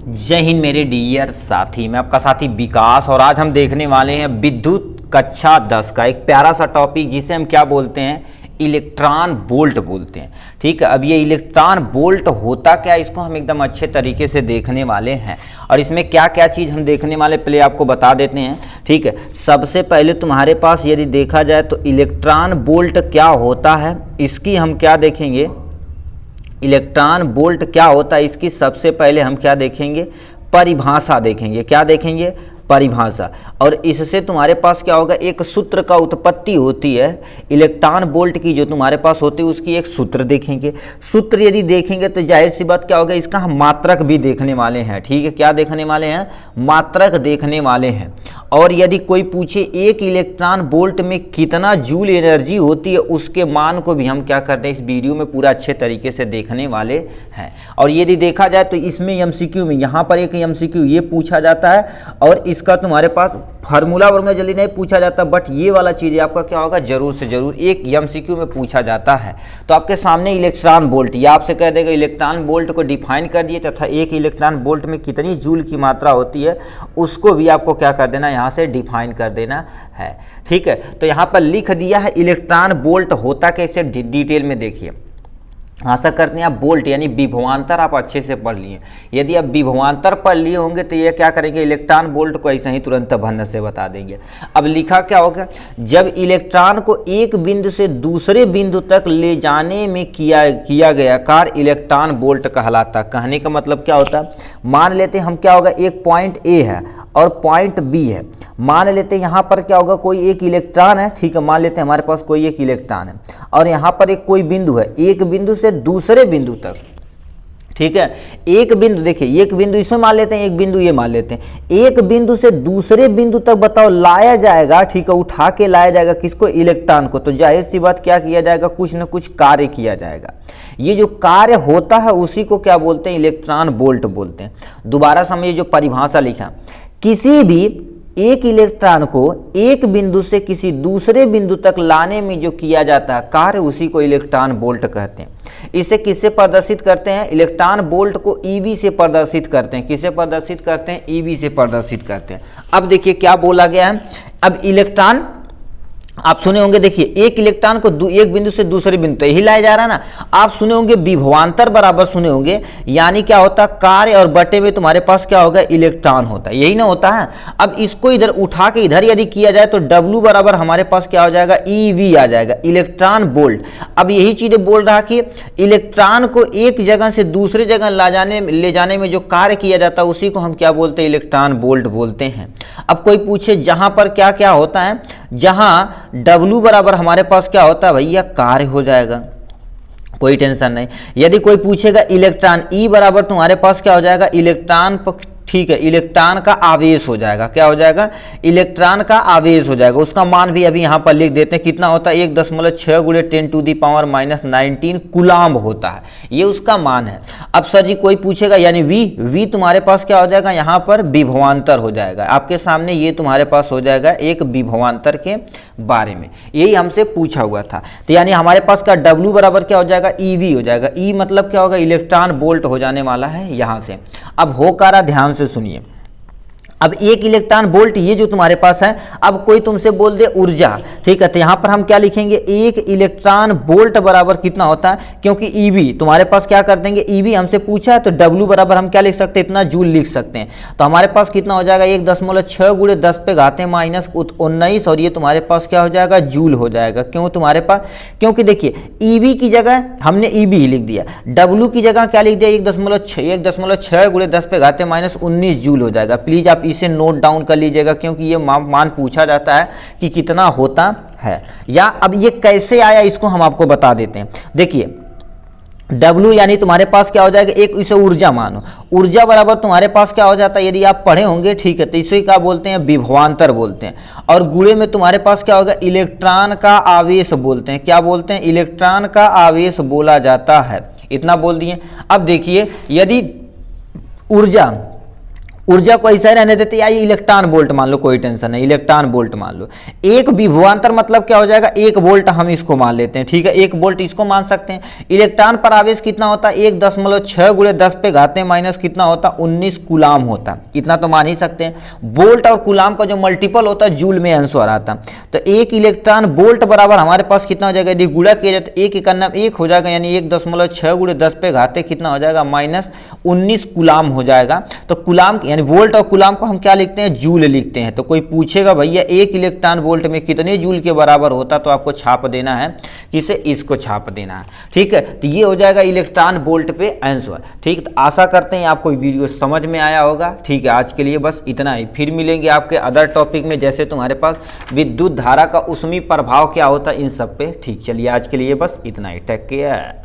जय हिंद मेरे डियर साथी, मैं आपका साथी विकास। और आज हम देखने वाले हैं विद्युत कक्षा 10 का एक प्यारा सा टॉपिक जिसे हम क्या बोलते हैं, इलेक्ट्रॉन बोल्ट बोलते हैं। ठीक है, अब ये इलेक्ट्रॉन बोल्ट होता क्या है, इसको हम एकदम अच्छे तरीके से देखने वाले हैं। और इसमें क्या क्या चीज़ हम देखने वाले पहले आपको बता देते हैं। ठीक है, सबसे पहले तुम्हारे पास यदि देखा जाए तो इलेक्ट्रॉन बोल्ट क्या होता है, इसकी हम क्या देखेंगे। इलेक्ट्रॉन बोल्ट क्या होता है इसकी सबसे पहले हम क्या देखेंगे, परिभाषा देखेंगे। क्या देखेंगे, परिभाषा। और इससे तुम्हारे पास क्या होगा, एक सूत्र का उत्पत्ति होती है इलेक्ट्रॉन बोल्ट की, जो तुम्हारे पास होती है उसकी एक सूत्र देखेंगे। सूत्र यदि देखेंगे तो जाहिर सी बात क्या होगा, इसका हम मात्रक भी देखने वाले हैं। ठीक है, क्या देखने वाले हैं, मात्रक देखने वाले हैं। और यदि कोई पूछे एक इलेक्ट्रॉन बोल्ट में कितना जूल एनर्जी होती है, उसके मान को भी हम क्या करते हैं इस वीडियो में पूरा अच्छे तरीके से देखने वाले हैं। और यदि देखा जाए तो इसमें एमसीक्यू में यहाँ पर एक एमसीक्यू ये पूछा जाता है, और इसका तुम्हारे पास फार्मूला वर्मूला जल्दी नहीं पूछा जाता, बट ये वाला चीज़ आपका क्या होगा, जरूर से जरूर एक एमसीक्यू में पूछा जाता है। तो आपके सामने इलेक्ट्रॉन बोल्ट, ये आपसे कह देगा इलेक्ट्रॉन बोल्ट को डिफाइन कर दिए तथा एक इलेक्ट्रॉन बोल्ट में कितनी जूल की मात्रा होती है उसको भी आपको क्या कर देना, यहाँ से डिफाइन कर देना है। ठीक है, तो यहाँ पर लिख दिया है इलेक्ट्रॉन बोल्ट होता कैसे, डिटेल में देखिए। आशा करते हैं आप बोल्ट यानी विभवांतर आप अच्छे से पढ़ लिए। यदि आप विभवांतर पढ़ लिए होंगे तो ये क्या करेंगे, इलेक्ट्रॉन बोल्ट को ऐसे ही तुरंत भन्न से बता देंगे। अब लिखा क्या होगा, जब इलेक्ट्रॉन को एक बिंदु से दूसरे बिंदु तक ले जाने में किया गया कार्य इलेक्ट्रॉन बोल्ट कहलाता। कहने का मतलब क्या होता है, मान लेते हम क्या होगा, एक पॉइंट ए है और पॉइंट बी है। मान लेते हैं यहाँ पर क्या होगा, कोई एक इलेक्ट्रॉन है। ठीक है, मान लेते हैं हमारे पास कोई एक इलेक्ट्रॉन है और यहाँ पर एक कोई बिंदु है, एक बिंदु से दूसरे बिंदु तक। ठीक है, एक बिंदु देखिए, एक बिंदु इसमें मान लेते हैं, एक बिंदु ये मान लेते हैं। एक बिंदु से दूसरे बिंदु तक बताओ लाया जाएगा। ठीक है, उठा के लाया जाएगा किसको, इलेक्ट्रॉन को। तो जाहिर सी बात क्या किया जाएगा, कुछ न कुछ कार्य किया जाएगा। ये जो कार्य होता है उसी को क्या बोलते हैं, इलेक्ट्रॉन बोल्ट बोलते हैं। दोबारा समझिए जो परिभाषा लिखा, किसी भी एक इलेक्ट्रॉन को एक बिंदु से किसी दूसरे बिंदु तक लाने में जो किया जाता है कार्य, उसी को इलेक्ट्रॉन बोल्ट कहते हैं। इसे किससे प्रदर्शित करते हैं, इलेक्ट्रॉन बोल्ट को ईवी से प्रदर्शित करते हैं। किसे प्रदर्शित करते हैं, ईवी से प्रदर्शित करते हैं। अब देखिए क्या बोला गया है, अब इलेक्ट्रॉन आप सुने होंगे, देखिए एक इलेक्ट्रॉन को एक बिंदु से दूसरे बिंदु तक ही लाया जा रहा है ना। आप सुने होंगे विभवांतर बराबर सुने होंगे, यानी क्या होता है, कार्य और बटे में तुम्हारे पास क्या होगा, इलेक्ट्रॉन होता है, यही ना होता है। अब इसको इधर उठा के इधर यदि किया जाए तो W बराबर हमारे पास क्या हो जाएगा, EV आ जाएगा, इलेक्ट्रॉन बोल्ट। अब यही चीजें बोल रहा कि इलेक्ट्रॉन को एक जगह से दूसरे जगह ले जाने में जो कार्य किया जाता है उसी को हम क्या बोलते हैं, इलेक्ट्रॉन बोल्ट बोलते हैं। अब कोई पूछे जहां पर क्या क्या होता है, जहां W बराबर हमारे पास क्या होता है भैया, कार्य हो जाएगा, कोई टेंशन नहीं। यदि कोई पूछेगा इलेक्ट्रॉन, E बराबर तुम्हारे पास क्या हो जाएगा, इलेक्ट्रॉन। ठीक है, इलेक्ट्रॉन का आवेश हो जाएगा। क्या हो जाएगा, इलेक्ट्रॉन का आवेश हो जाएगा। उसका मान भी अभी यहाँ पर लिख देते हैं, कितना होता है, 1.6 × 10⁻⁻19 कूलाम्ब होता है, ये उसका मान है। अब सर जी कोई पूछेगा यानी V तुम्हारे पास क्या हो जाएगा, यहाँ पर विभवांतर हो जाएगा। आपके सामने ये तुम्हारे पास हो जाएगा एक विभवांतर के बारे में, यही हमसे पूछा हुआ था। तो यानी हमारे पास का W बराबर क्या हो जाएगा, EV हो जाएगा। E मतलब क्या होगा, इलेक्ट्रॉन बोल्ट हो जाने वाला है यहाँ से। अब होकारा ध्यान से सुनिए, अब एक इलेक्ट्रॉन बोल्ट ये जो तुम्हारे पास है, अब कोई तुमसे बोल दे ऊर्जा। ठीक है, तो यहाँ पर हम क्या लिखेंगे, एक इलेक्ट्रॉन बोल्ट बराबर कितना होता है, क्योंकि EV तुम्हारे पास क्या कर देंगे, EV हमसे पूछा है तो W बराबर हम क्या लिख सकते हैं, इतना जूल लिख सकते हैं। तो हमारे पास कितना हो जाएगा, 1.6 × 10⁻⁻19, और ये तुम्हारे पास क्या हो जाएगा, जूल हो जाएगा। क्यों तुम्हारे पास, क्योंकि देखिए EV की जगह हमने EV ही लिख दिया, W की जगह क्या लिख दिया, 1.6 × 10⁻⁻19 जूल हो जाएगा। प्लीज आप इसे नोट डाउन कर लीजिएगा, क्योंकि ये मान पूछा जाता है कि कितना होता है। या अब ये कैसे आया इसको हम आपको बता देते हैं। देखिए W यानी तुम्हारे पास क्या हो जाएगा, एक इसे ऊर्जा मानो, ऊर्जा बराबर तुम्हारे पास क्या हो जाता है, यदि आप पढ़े होंगे। ठीक है, तो इसे क्या बोलते हैं, विभवांतर बोलते हैं। और गुणे में तुम्हारे पास क्या होगा, इलेक्ट्रॉन का आवेश बोलते हैं। क्या बोलते हैं, इलेक्ट्रॉन का आवेश बोला जाता है। इतना बोल दिए। अब देखिए, यदि ऊर्जा को ऐसा ही रहने देते, या ये इलेक्ट्रॉन वोल्ट मान लो, कोई टेंशन नहीं, इलेक्ट्रॉन वोल्ट मान लो। एक विभवांतर मतलब क्या हो जाएगा, 1 वोल्ट हम इसको मान लेते हैं, ठीक है, 1 वोल्ट इसको मान सकते हैं। इलेक्ट्रॉन पर आवेश कितना होता है, 1.6 × 10 पे घाते माइनस कितना होता है, 19 कूलाम होता है, इतना तो मान ही सकते हैं। वोल्ट और कूलाम का जो मल्टीपल होता है जूल में आंसर आता है। तो 1 इलेक्ट्रॉन वोल्ट बराबर हमारे पास कितना हो जाएगा, यदि गुणा किया जाए तो 1 × 1 हो जाएगा, यानी 1.6 × 10 पे घाते कितना हो जाएगा, -19 कूलाम हो जाएगा। तो कूलाम यानी वोल्ट और कूलाम को हम क्या लिखते हैं, जूल लिखते हैं। तो कोई पूछेगा भैया 1 इलेक्ट्रॉन वोल्ट में कितने जूल के बराबर होता, तो आपको छाप देना है, किसे, इसको छाप देना है, ठीक है। तो ये हो जाएगा इलेक्ट्रॉन वोल्ट पे आंसर, ठीक। तो आशा करते हैं आपको वीडियो समझ में आया होगा, ठीक है। आज के लिए बस इतना ही, फिर मिलेंगे आपके अदर टॉपिक में, जैसे तुम्हारे पास विद्युत धारा का ऊष्मीय प्रभाव क्या होता है इन सब पे, ठीक। चलिए आज के लिए बस इतना ही, टेक केयर।